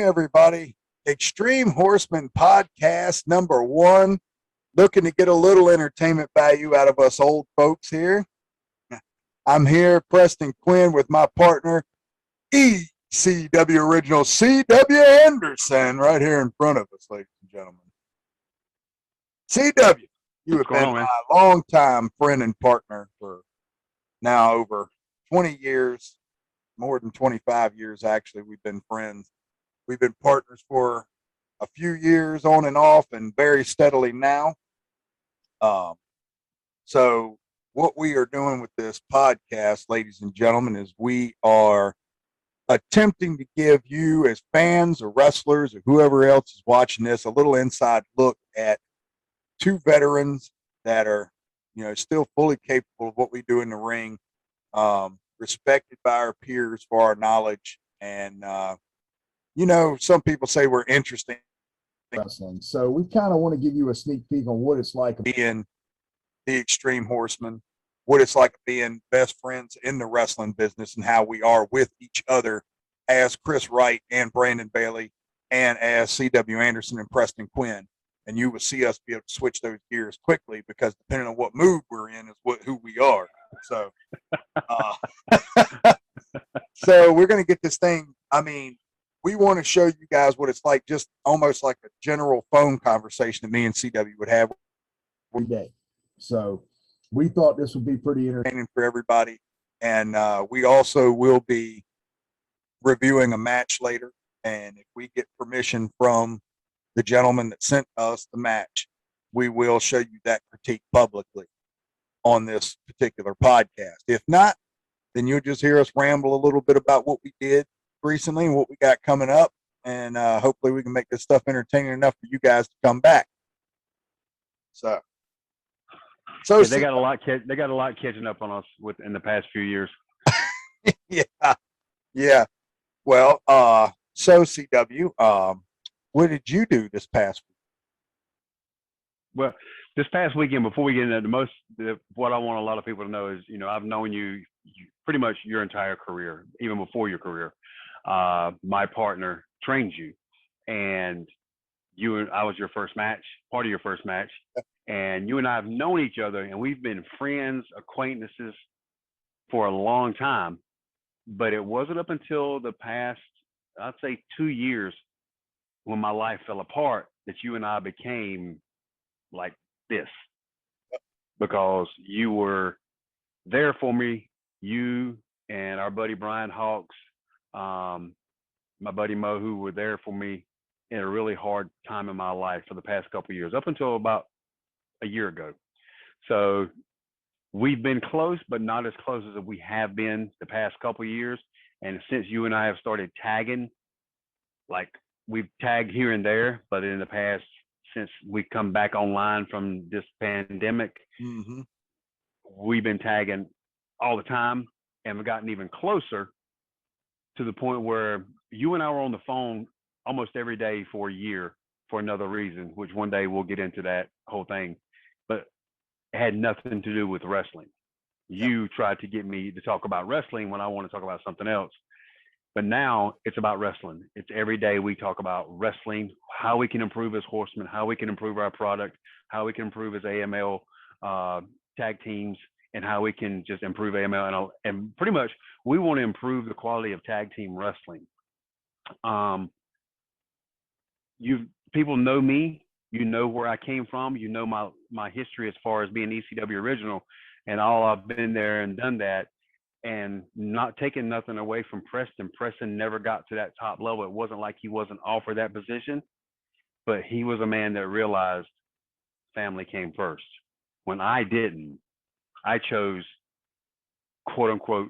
Hey, everybody. Extreme Horsemen podcast number one. Looking to get a little entertainment value out of us old folks here. I'm here, Preston Quinn, with my partner, ECW original C.W. Anderson, right here in front of us, ladies and gentlemen. C.W., you have been my longtime friend and partner for now over 20 years, more than 25 years, actually. We've been friends. We've been partners for a few years on and off and very steadily now. So what we are doing with this podcast, ladies and gentlemen, is we are attempting to give you as fans or wrestlers or whoever else is watching this a little inside look at two veterans that are, still fully capable of what we do in the ring, respected by our peers for our knowledge. And, some people say we're interesting wrestling. So we kind of want to give you a sneak peek on what it's like being the Extreme Horseman, what it's like being best friends in the wrestling business, and how we are with each other as Chris Wright and Brandon Bailey, and as C.W. Anderson and Preston Quinn. And you will see us be able to switch those gears quickly, because depending on what mood we're in is who we are. So, so we're going to get this thing. I mean, we want to show you guys what it's like, just almost like a general phone conversation that me and CW would have every day. So we thought this would be pretty entertaining for everybody. And we also will be reviewing a match later. And if we get permission from the gentleman that sent us the match, we will show you that critique publicly on this particular podcast. If not, then you'll just hear us ramble a little bit about what we did recently and what we got coming up, and hopefully we can make this stuff entertaining enough for you guys to come back. So yeah, they got a lot catching up on us in the past few years. yeah. Well, so CW, what did you do this past week? Well, this past weekend, before we get into what I want a lot of people to know is, I've known you pretty much your entire career, even before your career. My partner trained you, and I was your first match, part of your first match, and you and I have known each other, and we've been friends, acquaintances for a long time. But it wasn't up until the past, I'd say 2 years, when my life fell apart, that you and I became like this, because you were there for me. You and our buddy Brian Hawks, my buddy Mo, who were there for me in a really hard time in my life for the past couple of years, up until about a year ago. So we've been close, but not as close as we have been the past couple of years. And since you and I have started tagging, like we've tagged here and there, but in the past, since we come back online from this pandemic, we've been tagging all the time, and we've gotten even closer, to the point where you and I were on the phone almost every day for a year for another reason, which one day we'll get into that whole thing. But it had nothing to do with wrestling. You tried to get me to talk about wrestling when I want to talk about something else. But now it's about wrestling. It's every day we talk about wrestling, how we can improve as Horsemen, how we can improve our product, how we can improve as AML tag teams, and how we can just improve AML. And pretty much we want to improve the quality of tag team wrestling. People know me, where I came from, my history as far as being ECW original, and all I've been there and done that. And not taking nothing away from Preston. Preston never got to that top level. It wasn't like he wasn't offered that position, but he was a man that realized family came first. When I didn't, I chose, quote unquote,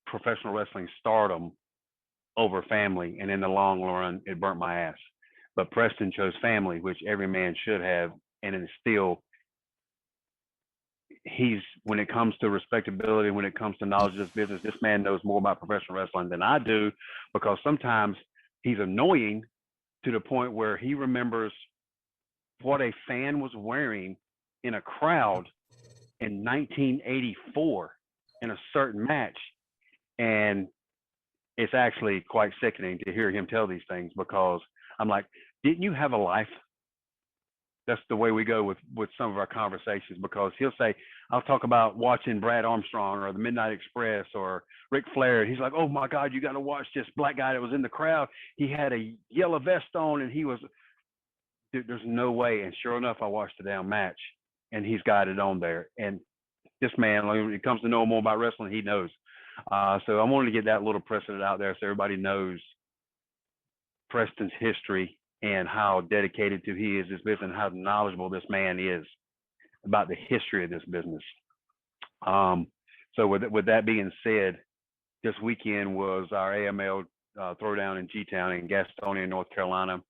professional wrestling stardom over family. And in the long run, it burnt my ass. But Preston chose family, which every man should have. And it's still, when it comes to respectability, when it comes to knowledge of this business, this man knows more about professional wrestling than I do, because sometimes he's annoying to the point where he remembers what a fan was wearing in a crowd in 1984 in a certain match. And it's actually quite sickening to hear him tell these things, because I'm like, didn't you have a life? That's the way we go with some of our conversations, because he'll say, I'll talk about watching Brad Armstrong or the Midnight Express or Ric Flair. He's like, oh my God, you got to watch this black guy that was in the crowd. He had a yellow vest on and he was, dude, there's no way. And sure enough, I watched the damn match and he's got it on there. And this man, when it comes to know more about wrestling, he knows. So I wanted to get that little precedent out there so everybody knows Preston's history and how dedicated to he is this business and how knowledgeable this man is about the history of this business. So with that being said, this weekend was our AML throwdown in G-Town in Gastonia, North Carolina.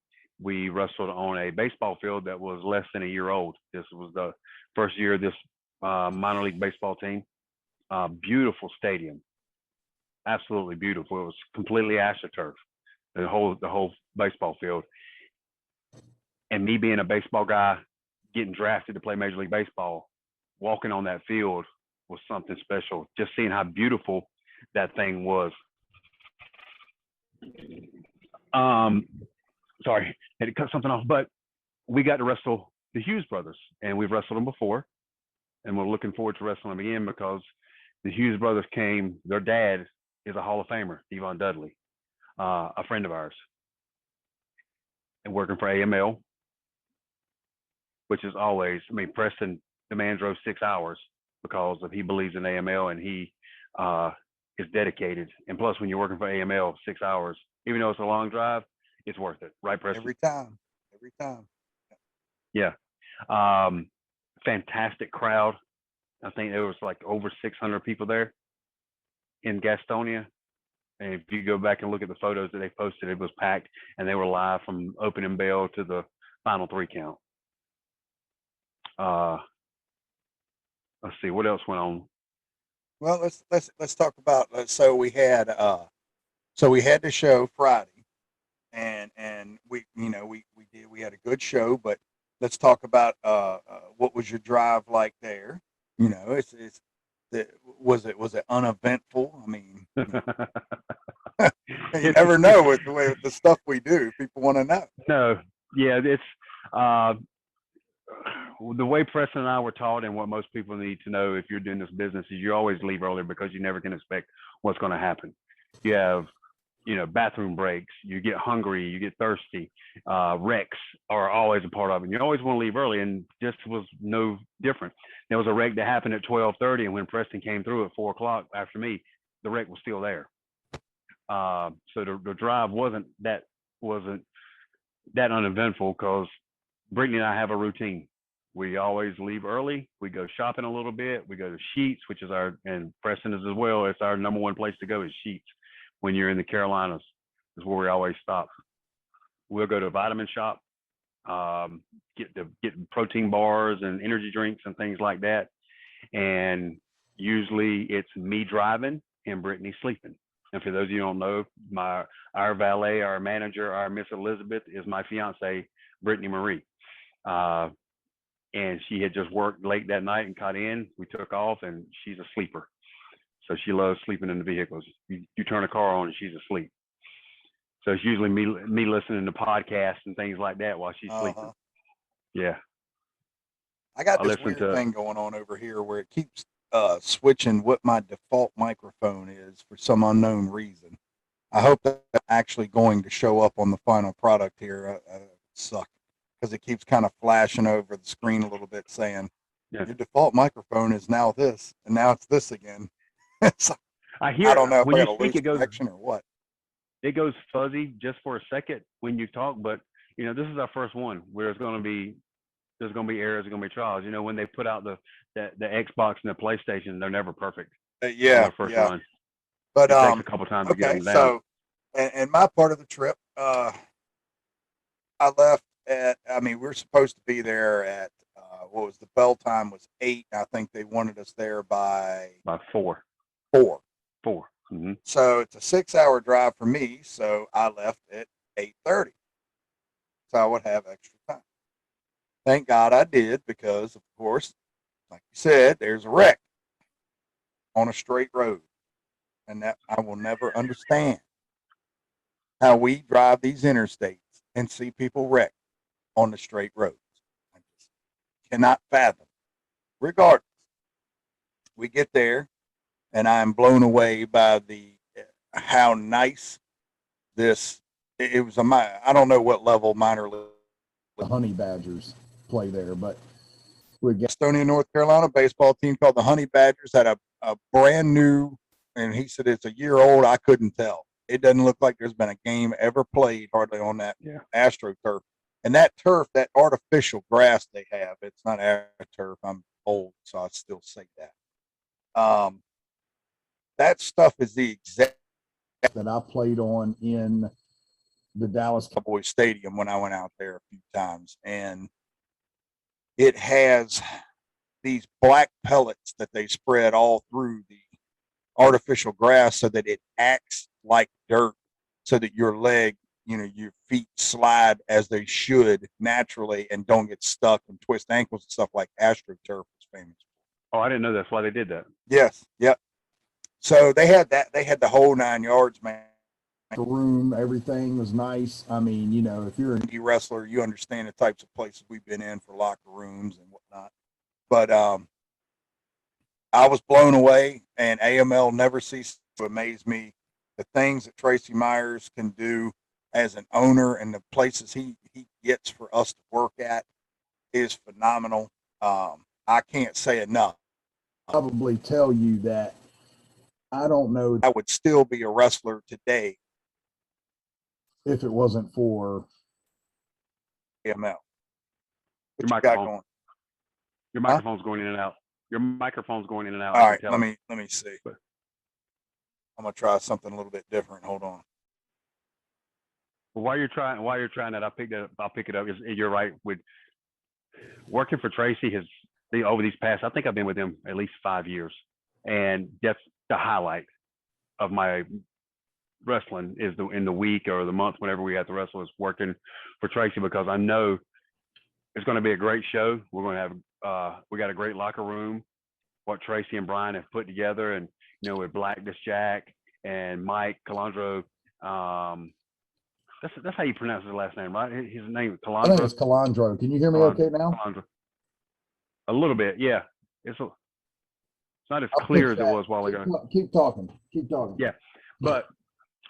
We wrestled on a baseball field that was less than a year old. This was the first year of this minor league baseball team. Beautiful stadium, absolutely beautiful. It was completely AstroTurf, the whole baseball field. And me being a baseball guy, getting drafted to play Major League Baseball, walking on that field was something special. Just seeing how beautiful that thing was. Sorry, had to cut something off, but we got to wrestle the Hughes brothers, and we've wrestled them before, and we're looking forward to wrestling them again because the Hughes brothers came. Their dad is a Hall of Famer, Devon Dudley, a friend of ours, and working for AML, which is always, I mean, Preston, the man drove 6 hours because he believes in AML and he is dedicated. And plus, when you're working for AML 6 hours, even though it's a long drive, it's worth it, right, Preston? Every time. Yeah. Fantastic crowd. I think there was like over 600 people there in Gastonia. And if you go back and look at the photos that they posted, it was packed, and they were live from opening bell to the final 3 count. Let's see what else went on. Well, let's talk about. So we had the show Friday, and we had a good show. But let's talk about what was your drive like there? You know, was it uneventful? I mean, you never know with the stuff we do. People want to know. No, yeah, it's the way Preston and I were taught, and what most people need to know if you're doing this business is you always leave early because you never can expect what's going to happen. You have, bathroom breaks, you get hungry, you get thirsty. Wrecks are always a part of it. And you always want to leave early, and this was no different. There was a wreck that happened at 12:30, and when Preston came through at 4 o'clock after me, the wreck was still there. So the drive wasn't that uneventful because Brittany and I have a routine. We always leave early. We go shopping a little bit. We go to Sheets, which is and Preston is as well. It's our number one place to go is Sheets. When you're in the Carolinas, is where we always stop. We'll go to a vitamin shop, get protein bars and energy drinks and things like that. And usually it's me driving and Brittany sleeping. And for those of you who don't know, our valet, our manager, our Miss Elizabeth is my fiance, Brittany Marie. And she had just worked late that night and caught in. We took off, and she's a sleeper. So she loves sleeping in the vehicles. You turn a car on and she's asleep. So it's usually me listening to podcasts and things like that while she's sleeping. Yeah. I got this weird thing going on over here where it keeps switching what my default microphone is for some unknown reason. I hope that's actually going to show up on the final product here. Suck. Because it keeps kind of flashing over the screen a little bit saying, your default microphone is now this, and now it's this again. So, I don't know if I got a loose connection or what. It goes fuzzy just for a second when you talk, but, this is our first one where there's going to be errors, there's going to be trials. When they put out the Xbox and the PlayStation, they're never perfect. Run. But it takes a couple times to get them down. So, and my part of the trip, I left we were supposed to be there at the bell time was 8. I think they wanted us there by 4. 4. Mm-hmm. So it's a 6-hour drive for me. So I left at 8:30. So I would have extra time. Thank God I did because, of course, like you said, there's a wreck on a straight road, and that I will never understand how we drive these interstates and see people wrecked on the straight roads. I just cannot fathom. Regardless, we get there, and I'm blown away by how nice this. It was I don't know what level minor league. The Honey Badgers play there, but we get Gastonia, North Carolina baseball team called the Honey Badgers had a brand new, and he said it's a year old. I couldn't tell. It doesn't look like there's been a game ever played hardly on that AstroTurf. And that turf, that artificial grass they have, it's not AstroTurf. I'm old, so I still say that. That stuff is the exact that I played on in the Dallas Cowboys Stadium when I went out there a few times, and it has these black pellets that they spread all through the artificial grass so that it acts like dirt, so that your your feet slide as they should naturally and don't get stuck and twist ankles and stuff like AstroTurf is famous for. Oh, I didn't know that's why they did that. Yes, yep. So they had that. They had the whole 9 yards, man. the room, everything was nice. I mean, if you're an Indie wrestler, you understand the types of places we've been in for locker rooms and whatnot. But I was blown away, and AML never ceases to amaze me. The things that Tracy Myers can do as an owner and the places he gets for us to work at is phenomenal. I can't say enough. probably tell you that I don't know I would still be a wrestler today, if it wasn't for AML. Your What you got microphone. going? Your microphone's going in and out. Your microphone's going in and out. All I right, can let tell. me see. But- I'm gonna try something a little bit different. Hold on. But while you're trying that, I'll pick it up. You're right. With working for Tracy over these past, I think I've been with him at least 5 years, and that's the highlight of my wrestling is in the week or the month whenever we have to wrestle is working for Tracy, because I know it's going to be a great show. We're going to have we got a great locker room. What Tracy and Brian have put together, and with Blackness Jack and Mike Calandro. That's how you pronounce his last name, right? His name is I think Calandro. it's Calandro. Can you hear me okay now? Calandro. A little bit, yeah. It's not as I'll clear fix as it that. was a while ago. Keep talking. Keep talking. Yeah. But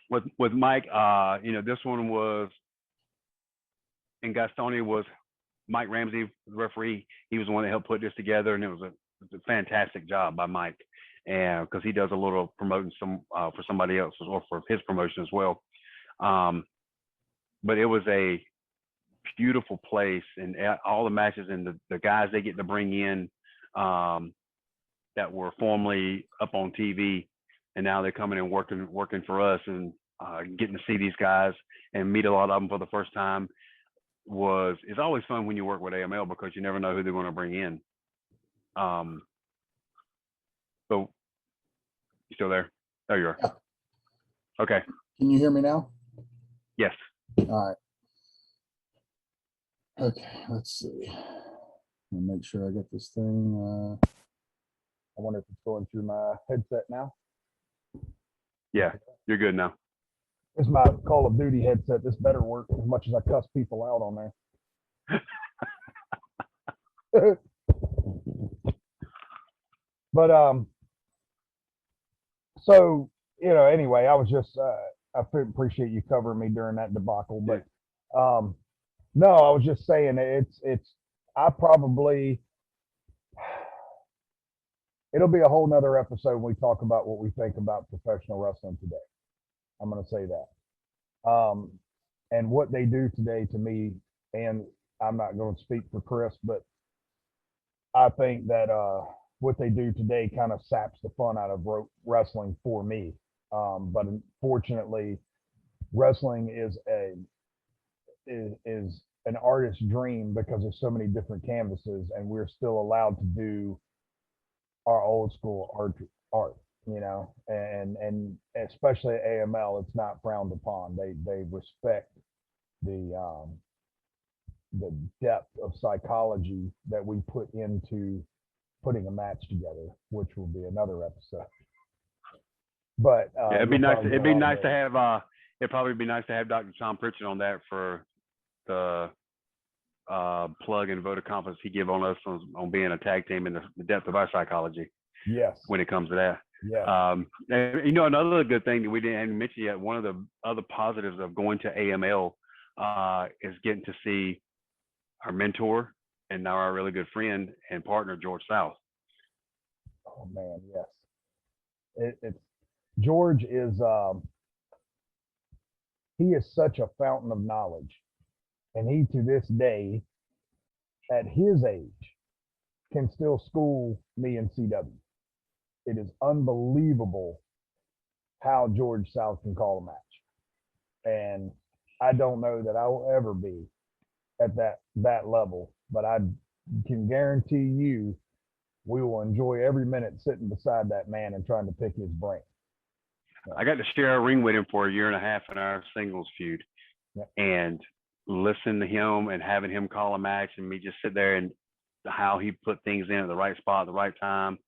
with Mike, this one was in Gastonia was Mike Ramsey, the referee. He was the one that helped put this together, and it was a fantastic job by Mike, and because he does a little promoting for somebody else or for his promotion as well. But it was a beautiful place, and all the matches and the guys they get to bring in that were formerly up on TV, and now they're coming and working for us, and getting to see these guys and meet a lot of them for the first time it's always fun when you work with AML, because you never know who they're going to bring in. So you still there? There you are. Yeah. Okay. Can you hear me now? Yes. All right. Okay, let's see. Let me make sure I get this thing. I wonder if it's going through my headset now. Yeah, you're good now. It's my Call of Duty headset. This better work as much as I cuss people out on there. But so anyway, I was just I appreciate you covering me during that debacle. But no, I was just saying it's I probably it'll be a whole nother episode when we talk about what we think about professional wrestling today. I'm going to say that. And what they do today to me, and I'm not going to speak for Chris, but I think that what they do today kind of saps the fun out of wrestling for me. But unfortunately, wrestling is an artist's dream because there's so many different canvases, and we're still allowed to do our old school art. And especially at AML, it's not frowned upon. They respect the depth of psychology that we put into putting a match together, which will be another episode. But it'd be nice. It'd be nice to have it'd probably be nice to have Dr. Tom Pritchett on that for the plug and vote of confidence he give on us on being a tag team and the depth of our psychology Yes. when it comes to that. Yes. And, you know, another good thing that we didn't mention yet, one of the other positives of going to AML is getting to see our mentor and now our really good friend and partner, George South. Oh man, yes. It's George is he is such a fountain of knowledge, and he to this day, at his age, can still school me in CW. It is unbelievable how George South can call a match, and I don't know that I will ever be at that level, but I can guarantee you we will enjoy every minute sitting beside that man and trying to pick his brain. I got to share a ring with him for a year and a half in our singles feud, and listen to him and having him call a match and me just sit there and how he put things in at the right spot at the right time,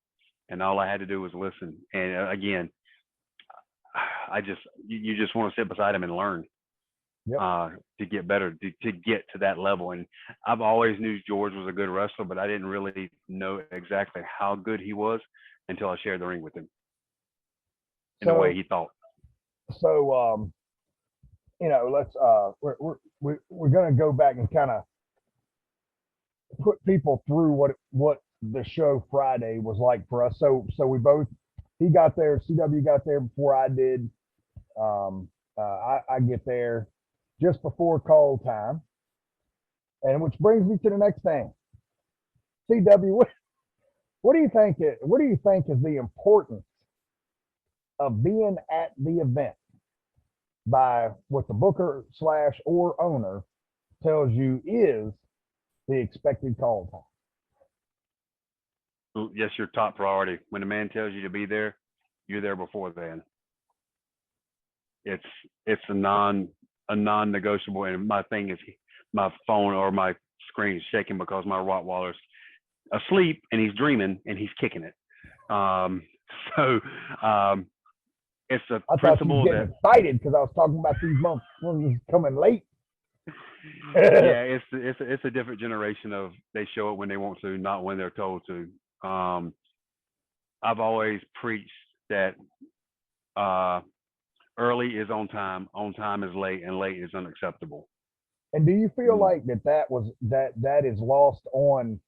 and all I had to do was listen. And again, you just want to sit beside him and learn. To get better, to get to that level. And I've always knew George was a good wrestler, but I didn't really know exactly how good he was until I shared the ring with him in the way he thought. So, you know, let's we're gonna go back and kind of put people through what the show Friday was like for us. So he got there, CW got there before I did. I get there just before call time, and which brings me to the next thing. CW, what do you think? What do you think is the importance of being at the event by what the booker / or owner tells you is the expected call time? Yes, your top priority. When the man tells you to be there, you're there before then. It's a non-negotiable, and my thing is my phone or my screen is shaking because my Rottweiler's asleep and he's dreaming and he's kicking it. It's a principle that excited because I was talking about these motherfuckers coming late. Yeah, it's a different generation of they show up when they want to, not when they're told to. I've always preached that early is on time is late, and late is unacceptable. And do you feel like that is lost on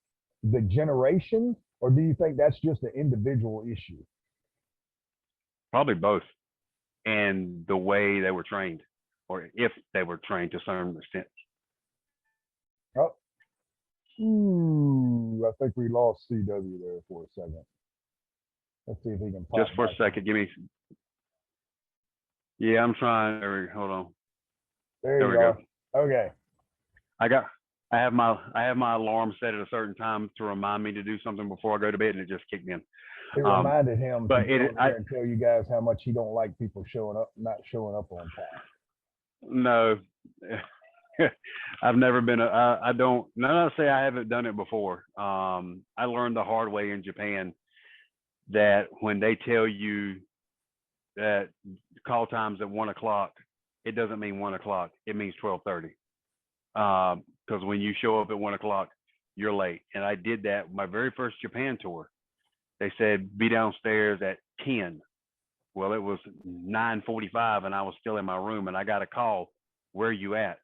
the generation, or do you think that's just an individual issue? Probably both, and the way they were trained, or if they were trained to some extent. I think we lost CW there for a second. Let's see if he can pop just for a second. Give me. Yeah, I'm trying. Hold on. There we go. Okay. I have my alarm set at a certain time to remind me to do something before I go to bed, and it just kicked in. It reminded him but to and tell you guys how much he don't like people not showing up on time. No, I've never been I don't. Not to say I haven't done it before. I learned the hard way in Japan that when they tell you that call time's at 1 o'clock, it doesn't mean 1 o'clock. It means 12:30. Because when you show up at 1 o'clock, you're late. And I did that my very first Japan tour. They said be downstairs at 10. Well, it was 9:45 and I was still in my room, and I got a call. Where are you at?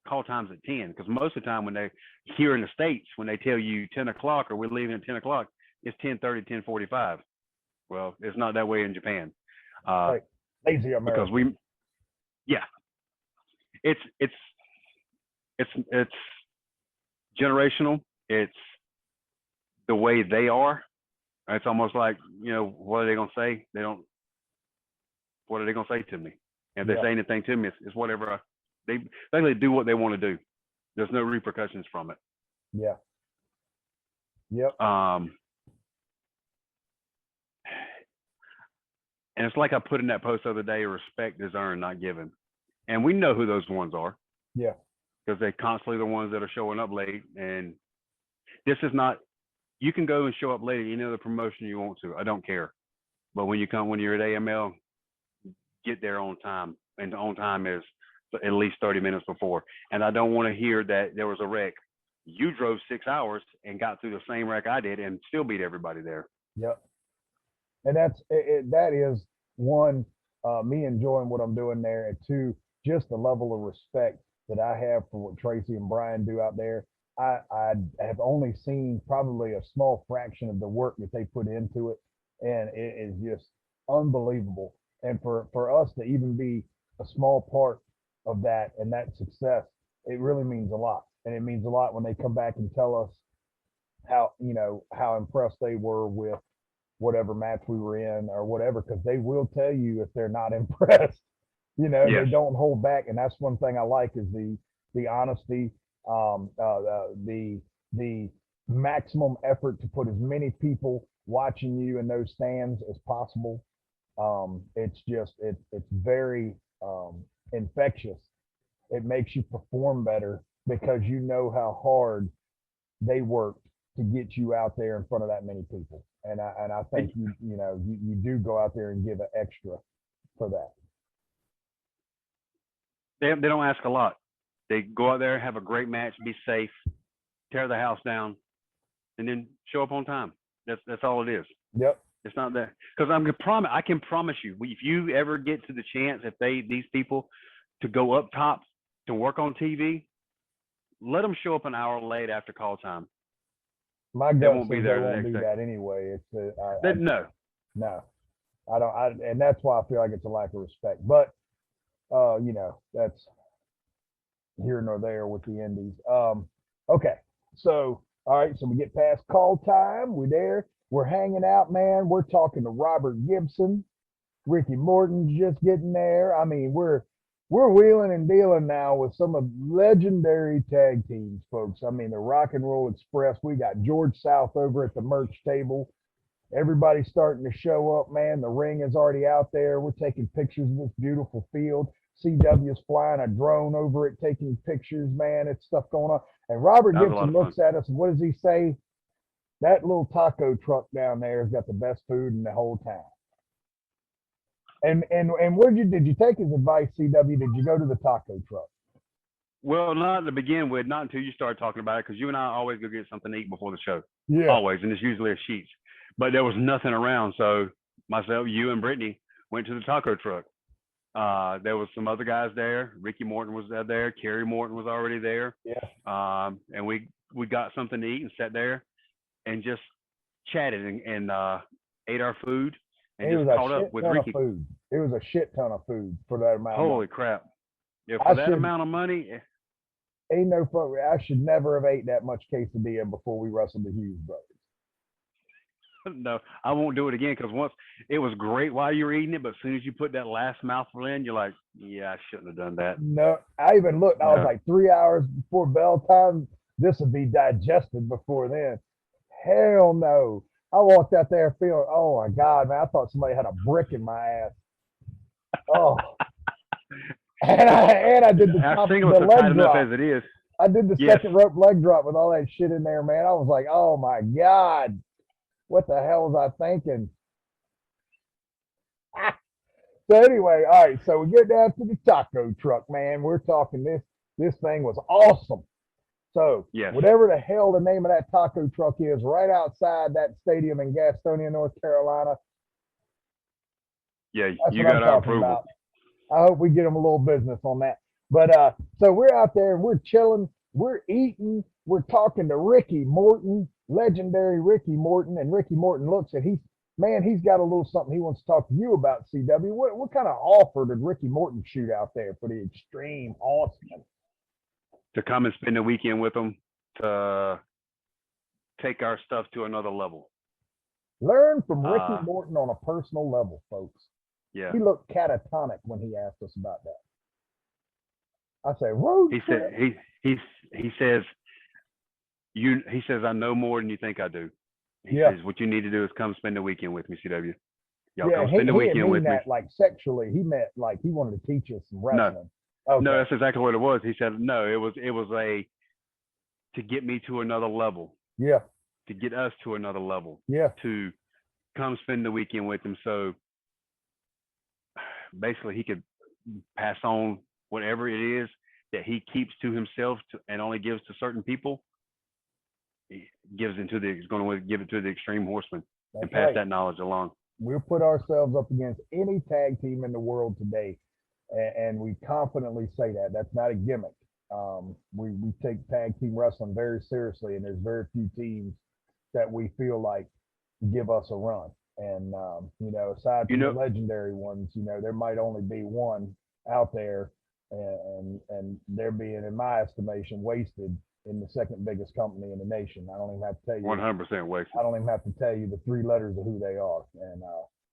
Call time's at 10. Because most of the time when they here in the States, when they tell you 10 o'clock or we're leaving at 10 o'clock, it's 10:30, 10:45. Well, it's not that way in Japan. Right. Lazy American. Because it's generational. It's the way they are. It's almost like, what are they gonna say? What are they gonna say to me? And if they say anything to me, it's whatever. They basically do what they want to do. There's no repercussions from it. Yeah. Yep. And it's like I put in that post the other day: respect is earned, not given. And we know who those ones are. Yeah. Because they're constantly the ones that are showing up late. And this is not. You can go and show up late at any other promotion you want to. I don't care. But when you're at AML, get there on time and on time is at least 30 minutes before. And I don't want to hear that there was a wreck. You drove 6 hours and got through the same wreck I did and still beat everybody there. Yep. And that is one, me enjoying what I'm doing there, and two, just the level of respect that I have for what Tracy and Brian do out there. I have only seen probably a small fraction of the work that they put into it, and it is just unbelievable. And for us to even be a small part of that and that success, it really means a lot. And it means a lot when they come back and tell us how impressed they were with whatever match we were in or whatever, because they will tell you if they're not impressed. Yes. They don't hold back, and that's one thing I like is the honesty, the maximum effort to put as many people watching you in those stands as possible. It's very infectious. It makes you perform better because you know how hard they worked to get you out there in front of that many people. And I think you do go out there and give an extra for that. They don't ask a lot. They go out there, have a great match, be safe, tear the house down, and then show up on time. That's all it is. Yep. It's not that, because I can promise you, if you ever get to the chance, if these people to go up top to work on TV, let them show up an hour late after call time. My They gut won't says be they there the won't next do day. that anyway. No. I don't. And that's why I feel like it's a lack of respect. But that's here nor there with the Indies. Okay, so all right, so we get past call time. We're there. We're hanging out, man. We're talking to Robert Gibson. Ricky Morton's just getting there. I mean, we're wheeling and dealing now with some of legendary tag teams, folks. I mean, the Rock and Roll Express. We got George South over at the merch table. Everybody's starting to show up, man. The ring is already out there. We're taking pictures of this beautiful field. CW's flying a drone over it, taking pictures, man. It's stuff going on. And Robert Gibson looks at us, and what does he say? That little taco truck down there has got the best food in the whole town. And did you take his advice, CW? Did you go to the taco truck? Well, not to begin with, not until you start talking about it, because you and I always go get something to eat before the show. Yeah. Always, and it's usually a Sheetz. But there was nothing around, so myself, you, and Brittany went to the taco truck. There was some other guys there. Ricky Morton was there. Kerry Morton was already there. Yeah. And we got something to eat and sat there and just chatted and ate our food and just caught up with Ricky. Food. It was a shit ton of food for that amount. Holy crap! Yeah, for that amount of money. Ain't no fuck. I should never have ate that much quesadilla before we wrestled the Hughes brothers. No, I won't do it again, because once it was great while you were eating it, but as soon as you put that last mouthful in, you're like, yeah, I shouldn't have done that. No, I even looked. I was like 3 hours before bell time. This would be digested before then. Hell no. I walked out there feeling, oh my God, man, I thought somebody had a brick in my ass. Oh. and I did the top of the leg drop. As it is. I did the second rope leg drop with all that shit in there, man. I was like, oh my God. What the hell was I thinking? So anyway, all right. So we get down to the taco truck, man. We're talking this thing was awesome. So whatever the hell the name of that taco truck is, right outside that stadium in Gastonia, North Carolina. Yeah, you got our approval. About. I hope we get them a little business on that. But so we're out there and we're chilling, we're eating, we're talking to Ricky Morton, legendary Ricky Morton, and Ricky Morton looks at he's got a little something he wants to talk to you about, CW. What kind of offer did Ricky Morton shoot out there for the Extreme Horsemen? To come and spend the weekend with them, to take our stuff to another level. Learn from Ricky Morton on a personal level, folks. Yeah. He looked catatonic when he asked us about that. I say, road trip. He says, I know more than you think I do. He says, what you need to do is come spend the weekend with me, CW. Y'all come spend the weekend with me. Like sexually, he meant like he wanted to teach us some wrestling. No, that's exactly what it was. He said, no, it was to get me to another level. Yeah. To get us to another level. Yeah. To come spend the weekend with him. So basically he could pass on whatever it is that he keeps to himself and only gives to certain people. He gives into he's going to give it to the Extreme Horsemen and That's pass right. that knowledge along. We'll put ourselves up against any tag team in the world today, and we confidently say that. That's not a gimmick. We take tag team wrestling very seriously, and there's very few teams that we feel like give us a run. And aside from the legendary ones, there might only be one out there, and they're being, in my estimation, wasted in the second biggest company in the nation. I don't even have to tell you. 100% wasted. I don't even have to tell you the three letters of who they are. And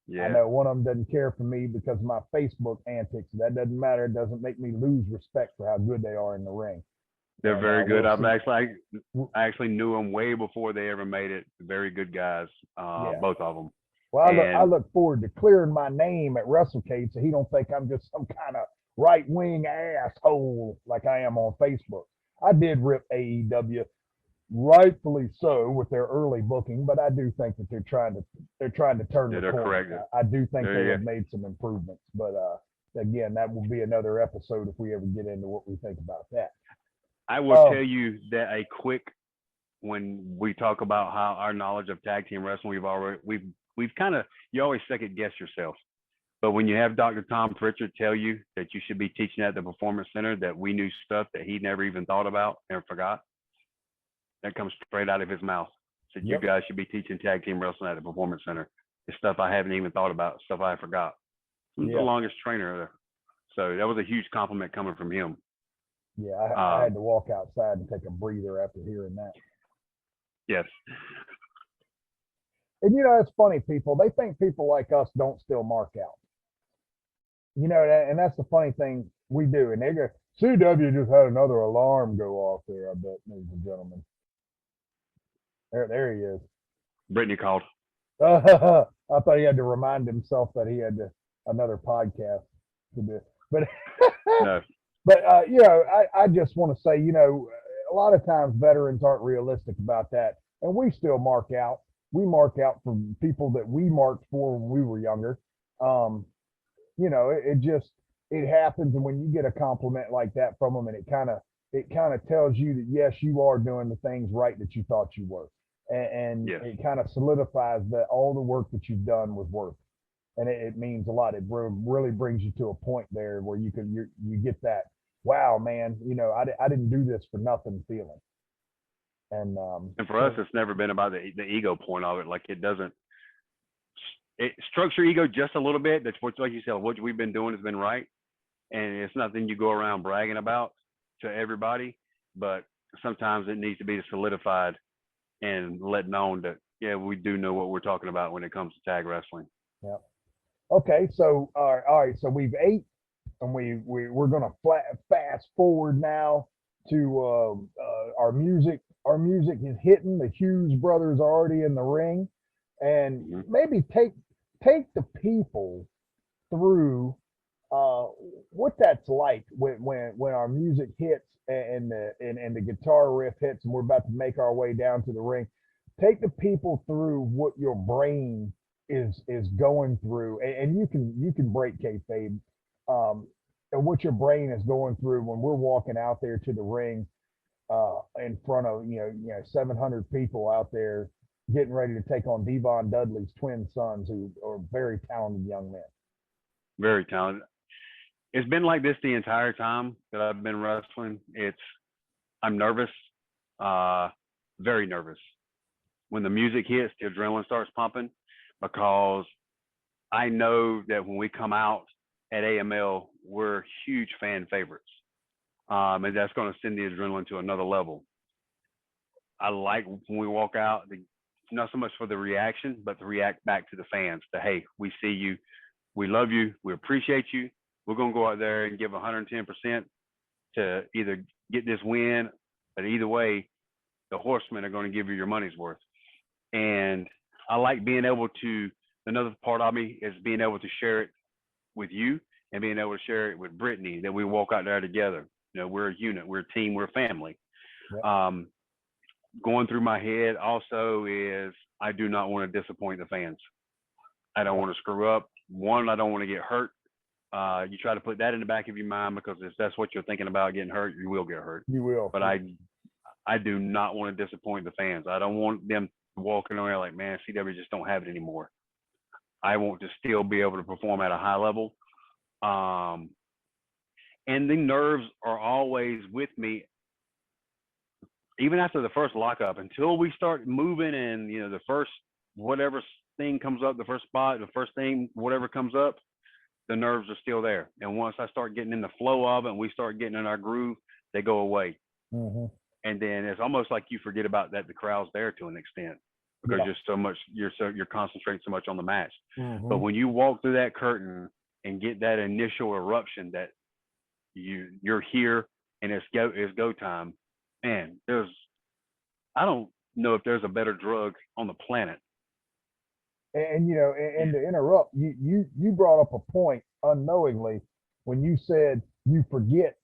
yeah. I know one of them doesn't care for me because of my Facebook antics. That doesn't matter. It doesn't make me lose respect for how good they are in the ring. They're very good. I actually knew them way before they ever made it. Very good guys, both of them. Well, I look forward to clearing my name at WrestleCade so he don't think I'm just some kind of right-wing asshole like I am on Facebook. I did rip AEW, rightfully so, with their early booking, but I do think that they're trying to turn the corner. Correct. I do think they have made some improvements, but again, that will be another episode if we ever get into what we think about that. I will tell you that when we talk about how our knowledge of tag team wrestling, we've kind of, you always second guess yourself. But when you have Dr. Tom Pritchard tell you that you should be teaching at the Performance Center, that we knew stuff that he never even thought about and forgot, that comes straight out of his mouth. Said, You guys should be teaching tag team wrestling at the Performance Center. It's stuff I haven't even thought about, stuff I forgot. He's the longest trainer there. So that was a huge compliment coming from him. Yeah, I had to walk outside and take a breather after hearing that. Yes. And it's funny, people. They think people like us don't still mark out. And that's the funny thing we do. And they go, CW just had another alarm go off there, I bet, ladies and gentlemen. There he is. Brittany called. I thought he had to remind himself that he had another podcast to do. But no. But I just want to say, a lot of times veterans aren't realistic about that, and we still mark out. We mark out for people that we marked for when we were younger. It happens, and when you get a compliment like that from them, and it kind of tells you that yes, you are doing the things right that you thought you were, and it kind of solidifies that all the work that you've done was worth it. And it means a lot. It really brings you to a point there where you get that, wow, man, I didn't do this for nothing feeling. And for us, it's never been about the ego point of it. Like it strokes your ego just a little bit. That's what, like you said, what we've been doing has been right. And it's nothing you go around bragging about to everybody, but sometimes it needs to be solidified and let known that, we do know what we're talking about when it comes to tag wrestling. Yeah. Okay. So, all right. So we've ate, and we're going to fast forward now to our music. Our music is hitting. The Hughes brothers are already in the ring, and maybe take the people through what that's like when our music hits and the guitar riff hits, and we're about to make our way down to the ring. Take the people through what your brain is going through, and you can break kayfabe, and what your brain is going through when we're walking out there to the ring in front of 700 people out there getting ready to take on Devon Dudley's twin sons, who are very talented young men. Very talented. It's been like this the entire time that I've been wrestling. I'm nervous, very nervous. When the music hits, the adrenaline starts pumping, because I know that when we come out at AML, we're huge fan favorites. And that's going to send the adrenaline to another level. I like when we walk out, not so much for the reaction, but to react back to the fans, that, hey, we see you, we love you, we appreciate you. We're going to go out there and give 110% to either get this win, but either way, the Horsemen are going to give you your money's worth. And I like being able to, another part of me is being able to share it with you and being able to share it with Brittany, that we walk out there together. We're a unit, we're a team, we're a family. Yeah. Going through my head also is, I do not want to disappoint the fans. I don't want to screw up. One, I don't want to get hurt. You try to put that in the back of your mind, because if that's what you're thinking about getting hurt, you will get hurt. You will. But I do not want to disappoint the fans. I don't want them walking around like, man, CW just don't have it anymore. I want to still be able to perform at a high level. And the nerves are always with me, even after the first lockup, until we start moving and, the first whatever thing comes up, the first spot, the first thing, whatever comes up, the nerves are still there. And once I start getting in the flow of it and we start getting in our groove, they go away. Mm-hmm. And then it's almost like you forget about that the crowd's there to an extent, because you're concentrating so much on the match. Mm-hmm. But when you walk through that curtain and get that initial eruption that you're here and it's go time, man, I don't know if there's a better drug on the planet. And to interrupt, you brought up a point unknowingly when you said you forget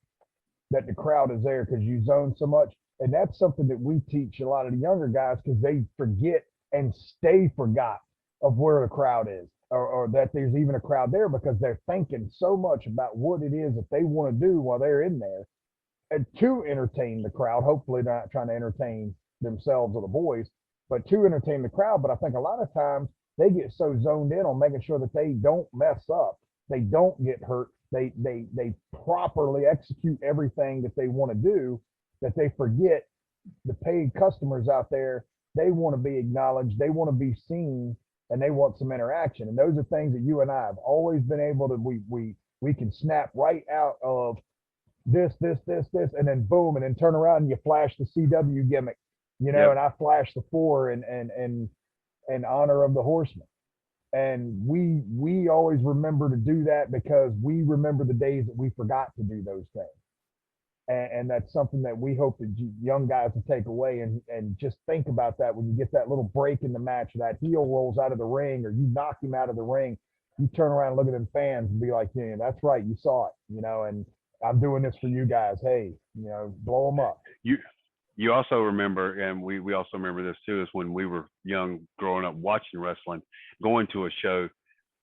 that the crowd is there because you zone so much. And that's something that we teach a lot of the younger guys, because they forget and stay forgot of where the crowd is, or that there's even a crowd there, because they're thinking so much about what it is that they want to do while they're in there, and to entertain the crowd. Hopefully they're not trying to entertain themselves or the boys, but to entertain the crowd. But I think a lot of times they get so zoned in on making sure that they don't mess up, they don't get hurt, they properly execute everything that they want to do, that they forget the paid customers out there. They want to be acknowledged, they want to be seen, and they want some interaction. And those are things that you and I have always been able to, we can snap right out of this, and then boom, and then turn around and you flash the CW gimmick, Yep. and I flash the 4 in honor of the Horsemen. And we always remember to do that, because we remember the days that we forgot to do those things. And that's something that we hope that young guys will take away, and just think about that when you get that little break in the match, that heel rolls out of the ring, or you knock him out of the ring, you turn around and look at them fans and be like, yeah, that's right, you saw it, and I'm doing this for you guys. Hey, blow them up. You also remember, and we also remember this too, is when we were young, growing up, watching wrestling, going to a show,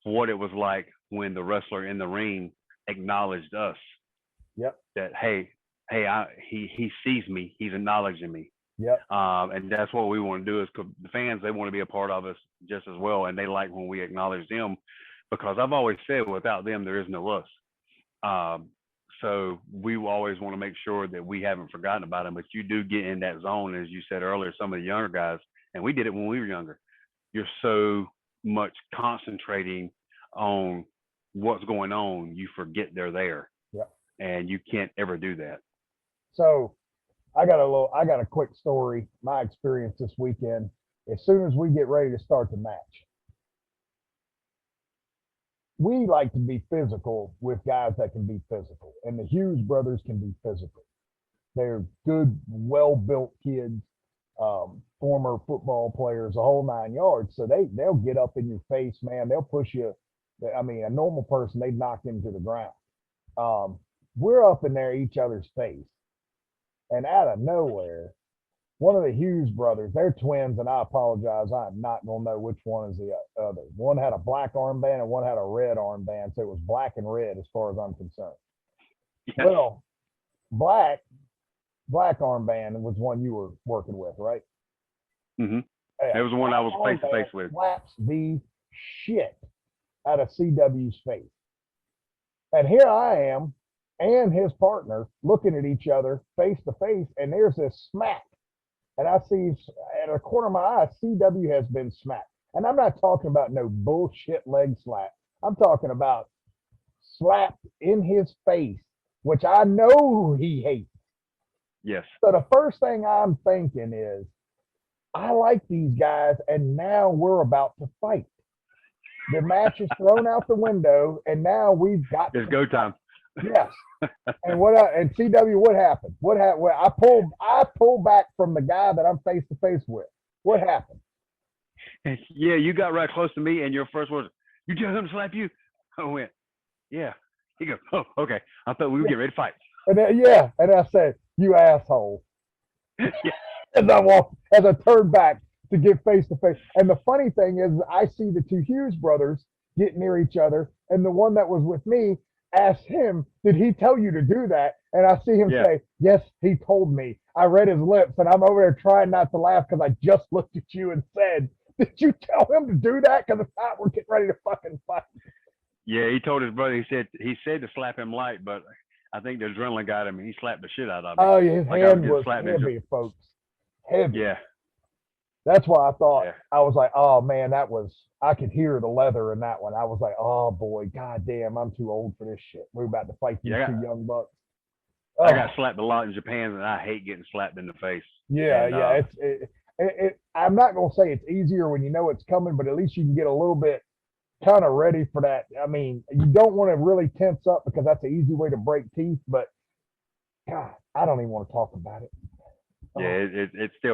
what it was like when the wrestler in the ring acknowledged us. Yep. That, hey, he sees me, he's acknowledging me. Yep. And that's what we want to do, is the fans, they want to be a part of us just as well, and they like when we acknowledge them, because I've always said, without them, there is no us. So we always want to make sure that we haven't forgotten about them. But you do get in that zone, as you said earlier, some of the younger guys, and we did it when we were younger. You're so much concentrating on what's going on, you forget they're there. Yep. And you can't ever do that. So I got a quick story, my experience this weekend. As soon as we get ready to start the match, we like to be physical with guys that can be physical, and the Hughes brothers can be physical. They're good, well-built kids, former football players, the whole 9 yards. So they'll get up in your face, man. They'll push you. I mean, a normal person, they'd knock them to the ground. We're up in there each other's face, and out of nowhere, one of the Hughes brothers, they're twins, and I apologize, I'm not going to know which one is the other. One had a black armband and one had a red armband, so it was black and red as far as I'm concerned. Yes. Well, black armband was one you were working with, right? Mm-hmm. Yeah. It was the one I was face to face with. Slaps the shit out of CW's face. And here I am and his partner looking at each other face to face, and there's this smack. And I see at the corner of my eye, CW has been smacked. And I'm not talking about no bullshit leg slap. I'm talking about slapped in his face, which I know he hates. Yes. So the first thing I'm thinking is, I like these guys, and now we're about to fight. The match is thrown out the window, and now we've got It's go time. Yes. And and CW, what happened? What happened? Well, I pulled back from the guy that I'm face to face with. What happened? Yeah, you got right close to me, and your first words, "You tell him to slap you?" I went, "Yeah." He goes, "Oh, okay. I thought we would get ready to fight." And then, and I said, "You asshole." Yeah. As I turned back to get face to face. And the funny thing is, I see the two Hughes brothers get near each other, and the one that was with me, asked him, did he tell you to do that? And I see him Yeah. say, yes, he told me. I read his lips, and I'm over there trying not to laugh because I just looked at you and said, did you tell him to do that? Because if not, we're getting ready to fucking fight. Yeah, he told his brother. He said to slap him light, but I think the adrenaline got him, and he slapped the shit out of him. Oh, yeah, his Like I was hand getting was slapped into- heavy, folks. Heavy. Yeah, That's why I thought, Yeah. I was like, oh man, I could hear the leather in that one. I was like, oh boy, goddamn, I'm too old for this shit. We're about to fight these Yeah, two young bucks. I Oh, got slapped a lot in Japan, and I hate getting slapped in the face. yeah, and, yeah. I'm not gonna say it's easier when you know it's coming, but at least you can get a little bit kind of ready for that. I mean, you don't want to really tense up because that's an easy way to break teeth. But God, I don't even want to talk about it. Yeah, Oh,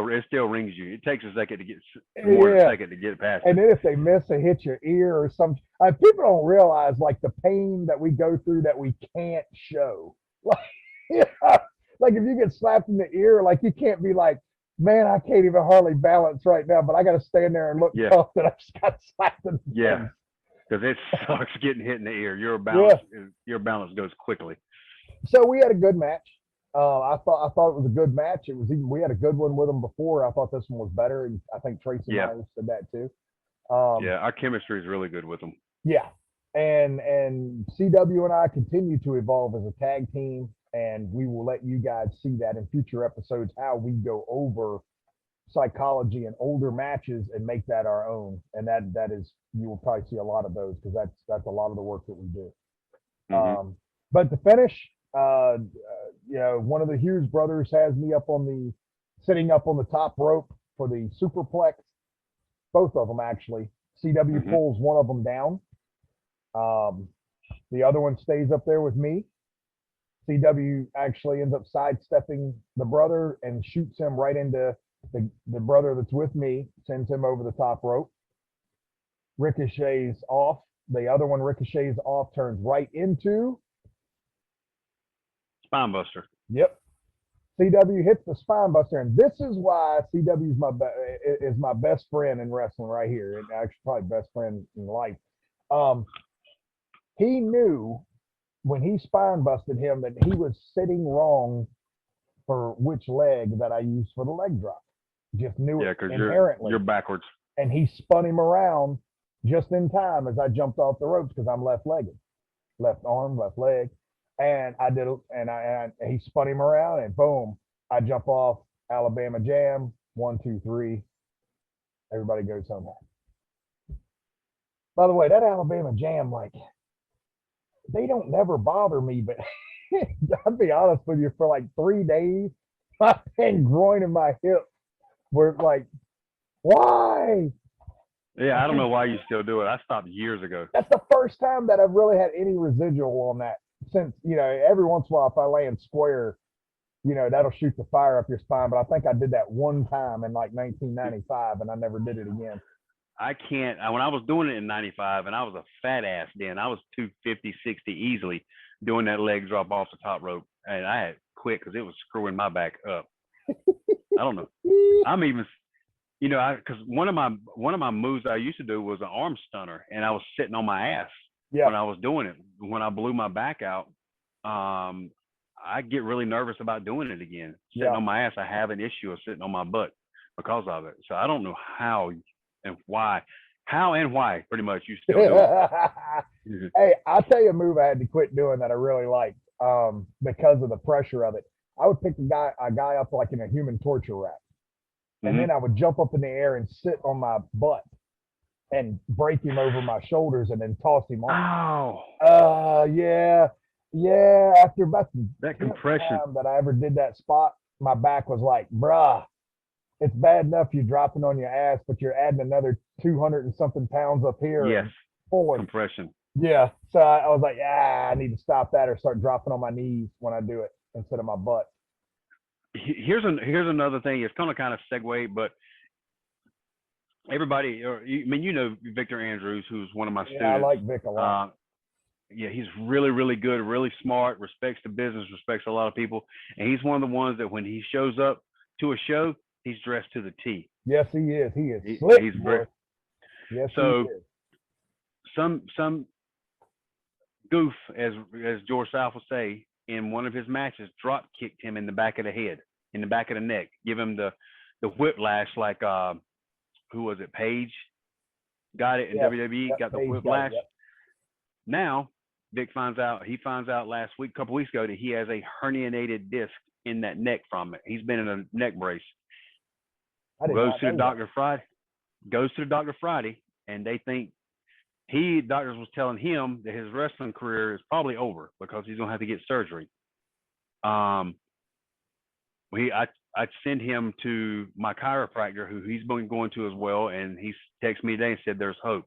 it still rings you. It takes a second to get more than yeah. a second to get past And it. then if they miss and hit your ear or something, people don't realize like the pain that we go through that we can't show. Like, yeah, like if you get slapped in the ear, like you can't be like, man, I can't even hardly balance right now, but I got to stand there and look Yeah. tough that I just got slapped in the Yeah. face. Because it sucks getting hit in the ear. Your balance goes quickly. So we had a good match. I thought it was a good match. We had a good one with them before. I thought this one was better, and I think Tracy Yeah. Myers said that too. Yeah, our chemistry is really good with them. Yeah. And CW and I continue to evolve as a tag team, and we will let you guys see that in future episodes how we go over psychology and older matches and make that our own. And that is, you will probably see a lot of those because that's a lot of the work that we do. Mhm. But the finish, one of the Hughes brothers has me sitting up on the top rope for the superplex. Both of them actually. CW Mhm. pulls one of them down. The other one stays up there with me. CW actually ends up sidestepping the brother and shoots him right into the brother that's with me, sends him over the top rope. Ricochets off. The other one ricochets off, turns right into. Spine buster. Yep. CW hits the spine buster, and this is why CW is my best friend in wrestling right here, and actually probably best friend in life. He knew when he spine busted him that he was sitting wrong for which leg that I used for the leg drop. Just knew Yeah, it because inherently. you're backwards. And he spun him around just in time as I jumped off the ropes because I'm left-legged, left arm, left leg, and I did it. And he spun him around, and boom, I jump off. Alabama Jam, 1, 2, 3. Everybody goes home. By the way, that Alabama Jam, like, they don't never bother me, but I'll be honest with you, for like 3 days, my pain groin in my hip were like, why? Yeah, I don't know why you still do it. I stopped years ago. That's the first time that I've really had any residual on that since, every once in a while, if I land square, that'll shoot the fire up your spine. But I think I did that one time in like 1995 and I never did it again. I can't. When I was doing it in 95, and I was a fat ass then, I was 250, 60 easily doing that leg drop off the top rope. And I had quit because it was screwing my back up. I don't know. I'm even, because one of my moves I used to do was an arm stunner, and I was sitting on my ass when I was doing it. When I blew my back out, I get really nervous about doing it again. Sitting on my ass, I have an issue of sitting on my butt because of it. So I don't know how and why pretty much you still do it. Hey, I'll tell you a move I had to quit doing that I really liked because of the pressure of it. I would pick a guy up like in a human torture rack. And then I would jump up in the air and sit on my butt and break him over my shoulders and then toss him off. Oh. Yeah. After about that compression time that I ever did that spot, my back was like, bruh, it's bad enough you're dropping on your ass, but you're adding another 200 and something pounds up here. Yes. Pulling. Compression. Yeah. So I was like, I need to stop that or start dropping on my knees when I do it instead of my butt. Here's another thing. It's kind of segue, but everybody, Victor Andrews, who's one of my students. I like Vic a lot. He's really, really good, really smart, respects the business, respects a lot of people. And he's one of the ones that when he shows up to a show, he's dressed to the T. Yes, he is. He is slick. He's very. Yes, so he is. some Goof, as George South will say, in one of his matches, drop kicked him in the back of the head, in the back of the neck, give him the whiplash like who was it? Page got it in WWE, got the whiplash. Now Vic finds out last week, a couple weeks ago, that he has a herniated disc in that neck from it. He's been in a neck brace. Goes to the doctor Friday, and they think doctors was telling him that his wrestling career is probably over because he's gonna have to get surgery. I send him to my chiropractor, who he's been going to as well, and he texted me today and said there's hope,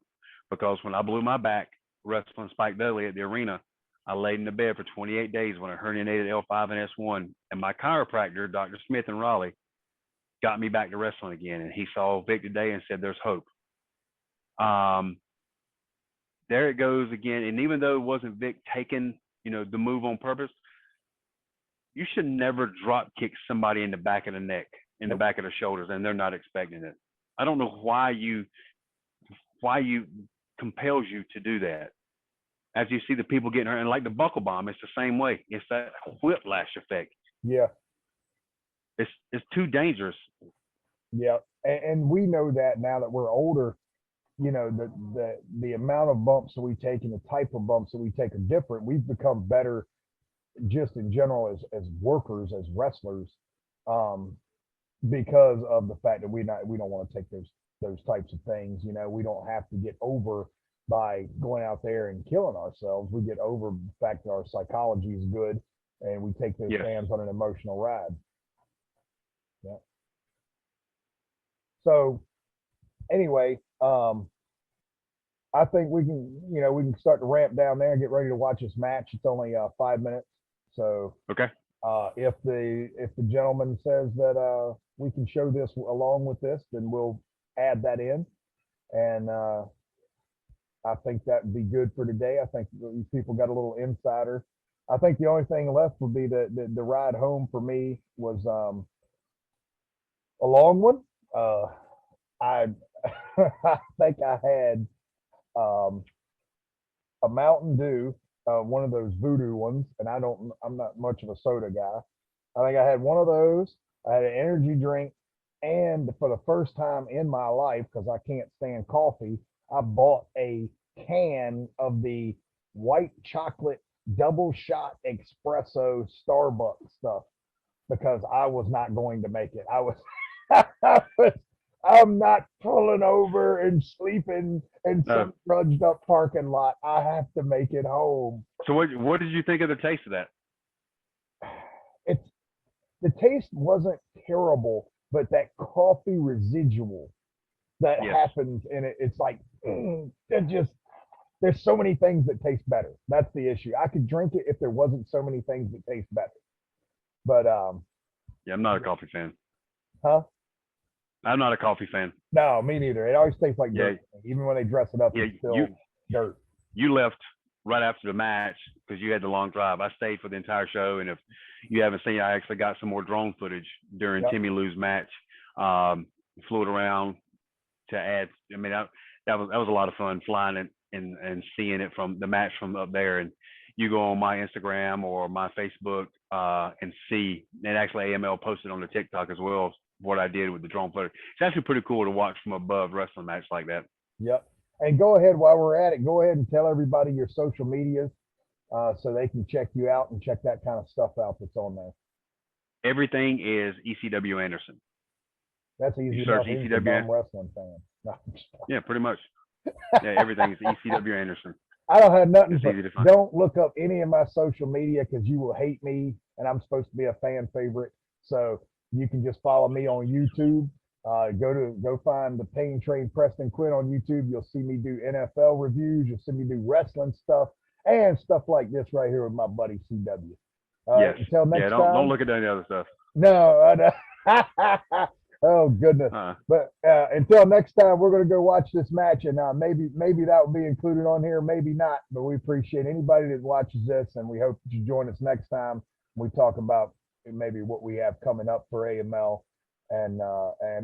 because when I blew my back wrestling Spike Dudley at the arena, I laid in the bed for 28 days when I herniated L5 and S1, and my chiropractor, Dr. Smith in Raleigh, got me back to wrestling again, and he saw Vic today and said there's hope. There it goes again, and even though it wasn't Vic taking, the move on purpose, you should never drop kick somebody in the back of the neck, in the back of the shoulders, and they're not expecting it. I don't know why you compels you to do that. As you see the people getting hurt, and like the buckle bomb, it's the same way. It's that whiplash effect. Yeah. It's too dangerous. Yeah. And we know that now that we're older, the amount of bumps that we take and the type of bumps that we take are different. We've become better just in general as workers, as wrestlers, because of the fact that we don't want to take those types of things. We don't have to get over by going out there and killing ourselves. We get over the fact that our psychology is good, and we take those fans on an emotional ride. Yeah. So anyway, I think we can start to ramp down there and get ready to watch this match. It's only 5 minutes. So okay. If the gentleman says that we can show this along with this, then we'll add that in. And I think that would be good for today. I think these people got a little insider. I think the only thing left would be the ride home for me was a long one. I I think I had a Mountain Dew, one of those voodoo ones, and I'm not much of a soda guy. I think I had one of those. I had an energy drink, and for the first time in my life, because I can't stand coffee, I bought a can of the white chocolate double shot espresso Starbucks stuff, because I was not going to make it. I'm not pulling over and sleeping in some trudged up parking lot. I have to make it home. So what did you think of the taste of that? The taste wasn't terrible, but that coffee residual that happens in it, it's like there's so many things that taste better. That's the issue. I could drink it if there wasn't so many things that taste better. But I'm not a coffee fan. Huh? I'm not a coffee fan. No, me neither. It always tastes like dirt. Even when they dress it up, it's still dirt. You left right after the match because you had the long drive. I stayed for the entire show, and if you haven't seen, I actually got some more drone footage during Timmy Lou's match. Flew it around to add. I mean, that was a lot of fun flying it and seeing it from the match from up there. And you go on my Instagram or my Facebook and see. And actually, AML posted on the TikTok as well what I did with the drone footage. It's actually pretty cool to watch from above wrestling match like that. Yep. And go ahead, while we're at it, go ahead and tell everybody your social medias so they can check you out and check that kind of stuff out that's on there. Everything is ECW Anderson. That's easy. You search ECW. I'm a wrestling fan. No, yeah, pretty much. Yeah, everything is ECW Anderson. I don't have nothing. Don't look up any of my social media because you will hate me, and I'm supposed to be a fan favorite. So you can just follow me on YouTube. Go find the Pain Train Preston Quinn on YouTube. You'll see me do NFL reviews. You'll see me do wrestling stuff and stuff like this right here with my buddy CW. Yes. Until next time. Don't look at any other stuff. No. Oh goodness. But until next time, we're going to go watch this match, and maybe that will be included on here, maybe not. But we appreciate anybody that watches this, and we hope that you join us next time. We talk about maybe what we have coming up for AML, and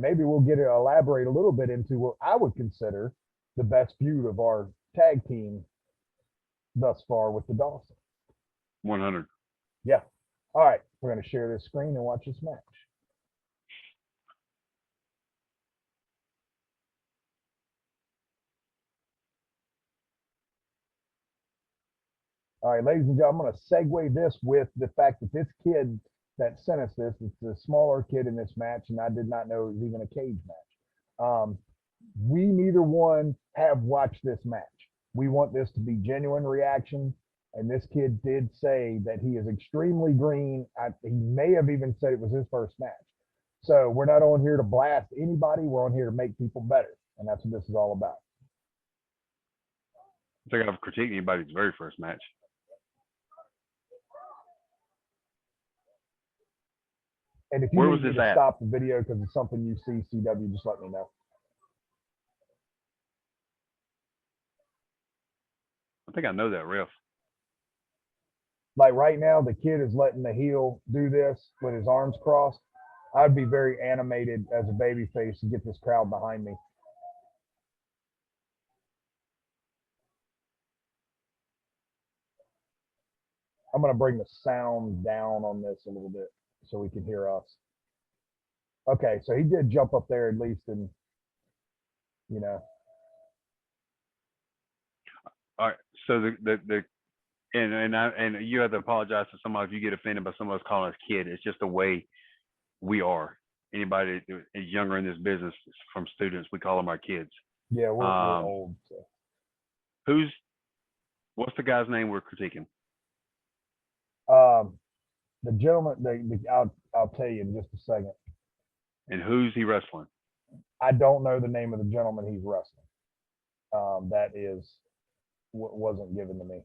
maybe we'll elaborate a little bit into what I would consider the best feud of our tag team thus far with the Dawson. 100. Yeah. All right. We're going to share this screen and watch this match. All right, ladies and gentlemen, I'm going to segue this with the fact that this kid that sent us this, it's the smaller kid in this match, and I did not know it was even a cage match. We neither one have watched this match. We want this to be genuine reaction, and this kid did say that he is extremely green. He may have even said it was his first match. So we're not on here to blast anybody. We're on here to make people better, and that's what this is all about. I think I've critiqued anybody's very first match. And if you Where need was me this to at? stop the video because it's something you see, CW, just let me know. I think I know that ref. Like right now, the kid is letting the heel do this with his arms crossed. I'd be very animated as a baby face to get this crowd behind me. I'm going to bring the sound down on this a little bit so we can hear us. Okay, so he did jump up there at least, and you know. All right. So and you have to apologize to somebody if you get offended by somebody else calling us kid. It's just the way we are. Anybody that is younger in this business, from students, we call them our kids. Yeah, we're old. So. What's the guy's name we're critiquing? The gentleman, I'll tell you in just a second. And who's he wrestling? I don't know the name of the gentleman he's wrestling. That is what wasn't given to me.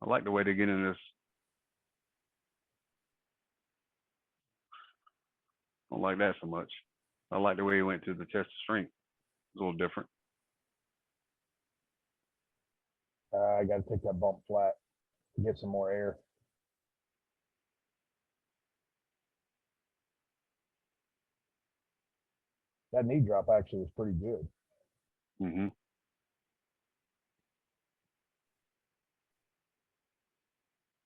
I like the way they get in this. I don't like that so much. I like the way he went to the chest of strength. It's a little different. I got to take that bump flat to get some more air. That knee drop actually was pretty good. Mm-hmm.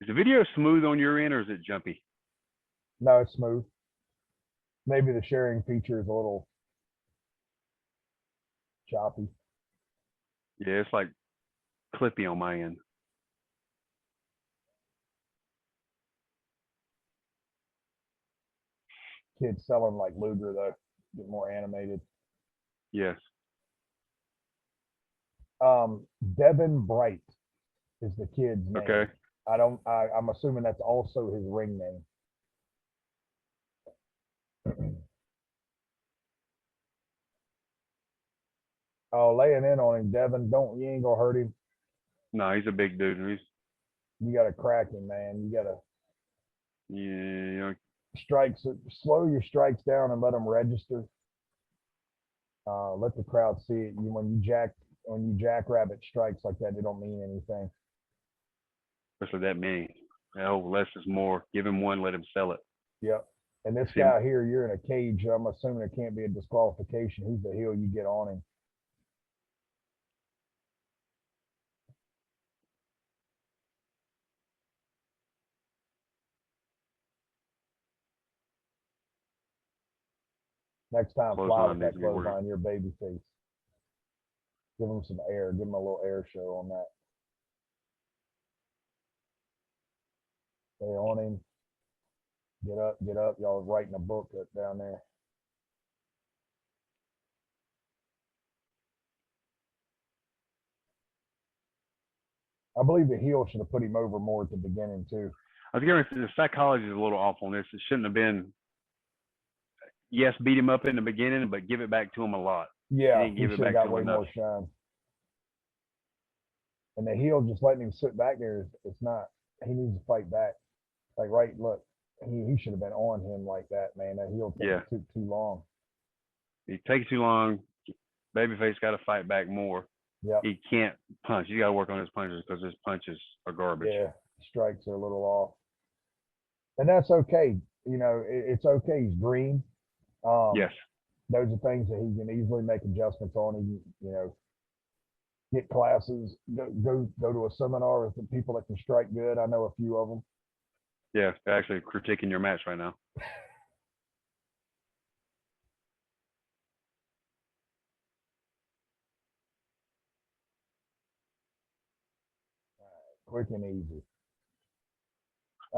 Is the video smooth on your end, or is it jumpy? No, it's smooth. Maybe the sharing feature is a little choppy. Yeah, it's like clippy on my end. Kids selling like Luger though, get more animated. Yes. Devin Bright is the kid's name. Okay. I'm assuming that's also his ring name. Oh, laying in on him, Devin. You ain't gonna hurt him. No, he's a big dude. You gotta crack him, man. You gotta slow your strikes down and let them register. Let the crowd see it. When you jackrabbit strikes like that, they don't mean anything. Especially that many. Oh, less is more. Give him one, let him sell it. Yep. And this guy here, you're in a cage. I'm assuming it can't be a disqualification. Who's the heel? You get on him. Next time, fly with that clothesline, your baby face. Give him some air. Give him a little air show on that. Stay on him. Get up, get up. Y'all writing a book down there. I believe the heel should have put him over more at the beginning too. I was going to say the psychology is a little off on this. It shouldn't have been. Yes, beat him up in the beginning, but give it back to him a lot. Yeah, he should have got way more shine. And the heel just letting him sit back there, it's not. He needs to fight back. Like, right, look, he should have been on him like that, man. That heel took too long. He takes too long. Babyface got to fight back more. Yep. He can't punch. You got to work on his punches because his punches are garbage. Yeah. Strikes are a little off. And that's okay. You know, it's okay. He's green. Yes. Those are things that he can easily make adjustments on. He, you know, get classes, go to a seminar with the people that can strike good. I know a few of them. Yeah. They're actually critiquing your match right now. Quick and easy.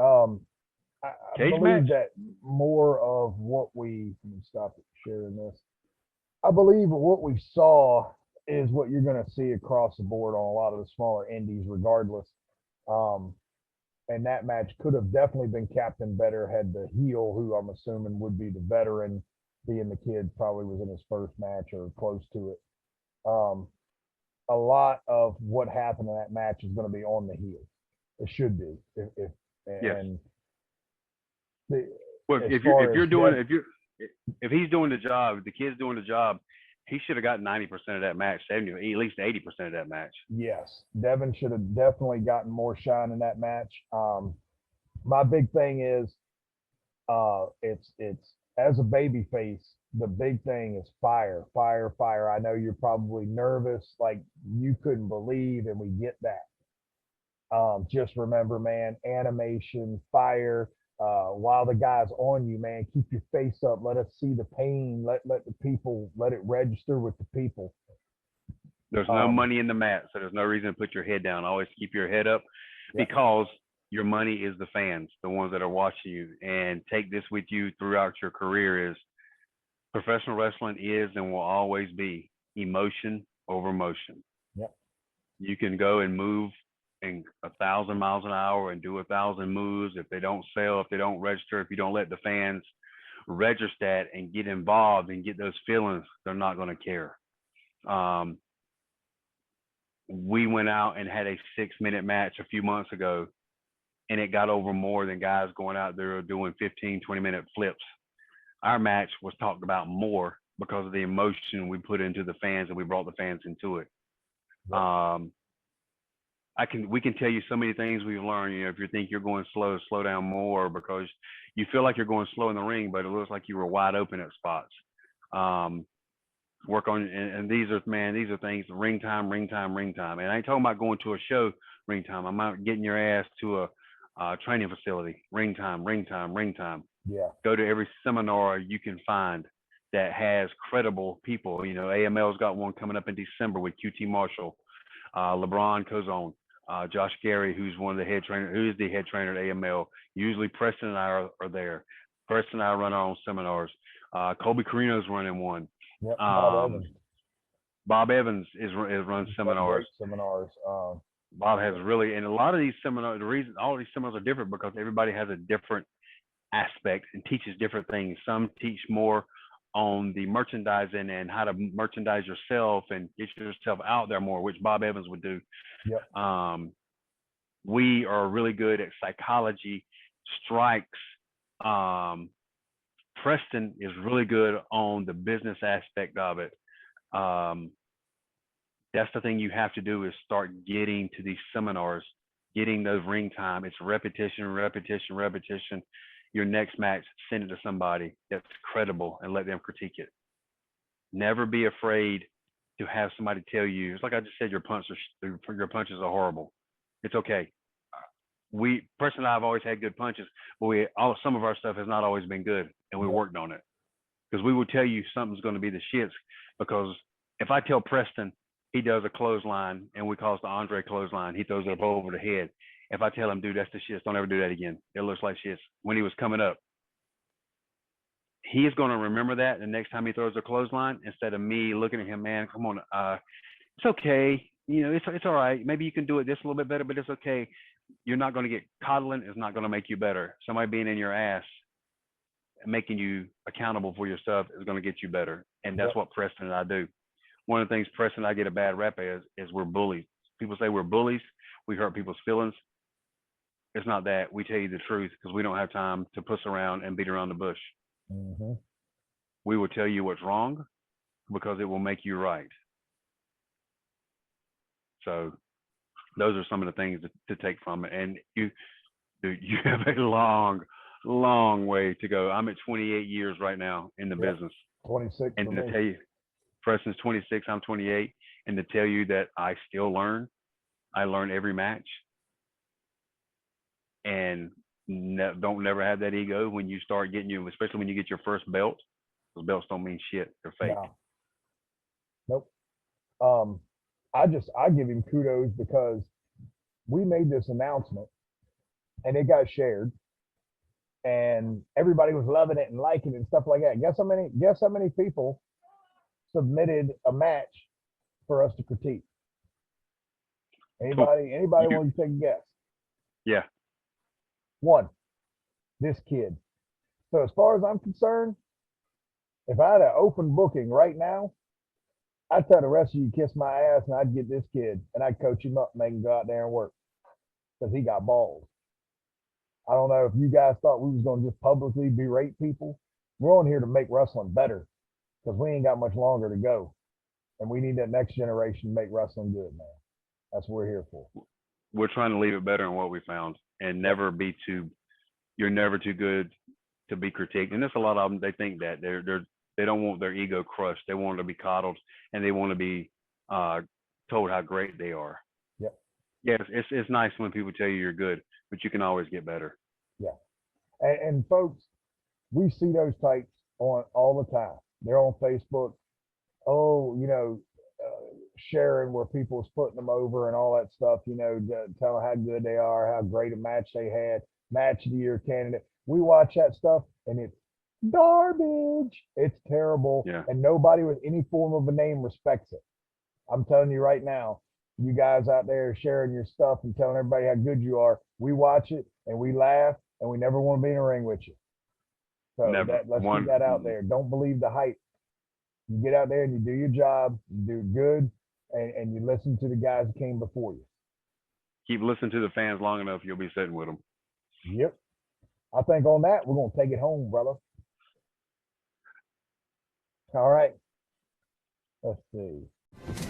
I Cage believe match? that more of what let me stop sharing this. I believe what we saw is what you're going to see across the board on a lot of the smaller indies, regardless. Um, and that match could have definitely been captained better had the heel, who I'm assuming would be the veteran, being the kid, probably was in his first match or close to it. A lot of what happened in that match is going to be on the heel. It should be. If Yes. and the, Well, as if far you're as doing Dev- if he's doing the job, if the kid's doing the job, he should have got 90% of that match, 70, at least 80% of that match. yes, Devin should have definitely gotten more shine in that match. My big thing is, it's as a baby face, the big thing is fire, fire, fire. I know you're probably nervous, like you couldn't believe, and we get that. Just remember, man, animation, fire. While the guy's on you, man, keep your face up. Let us see the pain. Let the people, let it register with the people. There's no money in the mat, so there's no reason to put your head down. Always keep your head up, because your money is the fans, the ones that are watching you. And take this with you throughout your career: is professional wrestling is and will always be emotion over motion. Yep. You can go and move in 1,000 miles an hour and do 1,000 moves. If they don't sell, if they don't register, if you don't let the fans register that and get involved and get those feelings, they're not going to care. We went out and had a 6-minute match a few months ago, and it got over more than guys going out there doing 15, 20-minute flips. Our match was talked about more because of the emotion we put into the fans, and we brought the fans into it. We can tell you so many things we've learned. You know, if you think you're going slow, slow down more, because you feel like you're going slow in the ring, but it looks like you were wide open at spots. Work on, and these are things, ring time. And I ain't talking about going to a show, ring time. I'm not getting your ass to a training facility, ring time. Yeah. Go to every seminar you can find that has credible people. You know, AML's got one coming up in December with QT Marshall, LeBron Cozone, Josh Gary, who's the head trainer at AML. Usually Preston and I are there. Preston and I run our own seminars. Colby Carino's running one. Yep. Bob Evans is run seminars. Seminars. Bob has really, and a lot of these seminars, the reason all of these seminars are different because everybody has a different aspect and teaches different things. Some teach more on the merchandising and how to merchandise yourself and get yourself out there more, which Bob Evans would do. Yep. We are really good at psychology, strikes. Preston is really good on the business aspect of it. That's the thing you have to do, is start getting to these seminars, getting those ring time. It's repetition. Your next match, send it to somebody that's credible and let them critique it. Never be afraid to have somebody tell you. It's like I just said, your punches are horrible. It's okay. Preston and I have always had good punches, but some of our stuff has not always been good, and we worked on it. Because we will tell you something's going to be the shits. Because if I tell Preston he does a clothesline, and we call it the Andre clothesline, he throws it up over the head. If I tell him, dude, that's the shits, don't ever do that again. It looks like shits. When he was coming up, he is going to remember that the next time he throws a clothesline, instead of me looking at him, man, come on, it's okay. You know, it's all right. Maybe you can do it this a little bit better, but it's okay. You're not going to get coddling. It's not going to make you better. Somebody being in your ass and making you accountable for your stuff is going to get you better. And that's what Preston and I do. One of the things Preston and I get a bad rap as is we're bullies. People say we're bullies. We hurt people's feelings. It's not that. We tell you the truth because we don't have time to puss around and beat around the bush. Mm-hmm. We will tell you what's wrong because it will make you right. So those are some of the things to take from it. And you have a long way to go. I'm at 28 years right now in the Yep. business. 26 And for to me. tell you, Preston's 26, I'm 28. And to tell you that I still learn, I learn every match. And don't never have that ego when you start getting especially when you get your first belt. Those belts don't mean shit. They're fake. No. Nope. I give him kudos because we made this announcement and it got shared and everybody was loving it and liking it and stuff like that. Guess how many people submitted a match for us to critique? Anybody want to take a guess? Yeah. One, this kid. So as far as I'm concerned, if I had an open booking right now, I'd tell the rest of you kiss my ass and I'd get this kid and I'd coach him up and make him go out there and work because he got balls. I don't know if you guys thought we was going to just publicly berate people. We're on here to make wrestling better because we ain't got much longer to go. And we need that next generation to make wrestling good, man. That's what we're here for. We're trying to leave it better than what we found and never be you're never too good to be critiqued. And there's a lot of them, they think that they don't want their ego crushed. They want to be coddled and they want to be told how great they are. Yep. Yes, it's nice when people tell you you're good, but you can always get better. Yeah. And folks, we see those types on all the time. They're on Facebook. Oh, sharing where people's putting them over and all that stuff, telling how good they are, how great a match they had, match of the year candidate. We watch that stuff and it's garbage. It's terrible. Yeah. And nobody with any form of a name respects it. I'm telling you right now, you guys out there sharing your stuff and telling everybody how good you are, we watch it and we laugh and we never want to be in a ring with you. So let's keep that out there. Don't believe the hype. You get out there and you do your job, you do good, and you listen to the guys that came before you. Keep listening to the fans long enough, you'll be sitting with them. Yep. I think on that, we're going to take it home, brother. All right. Let's see.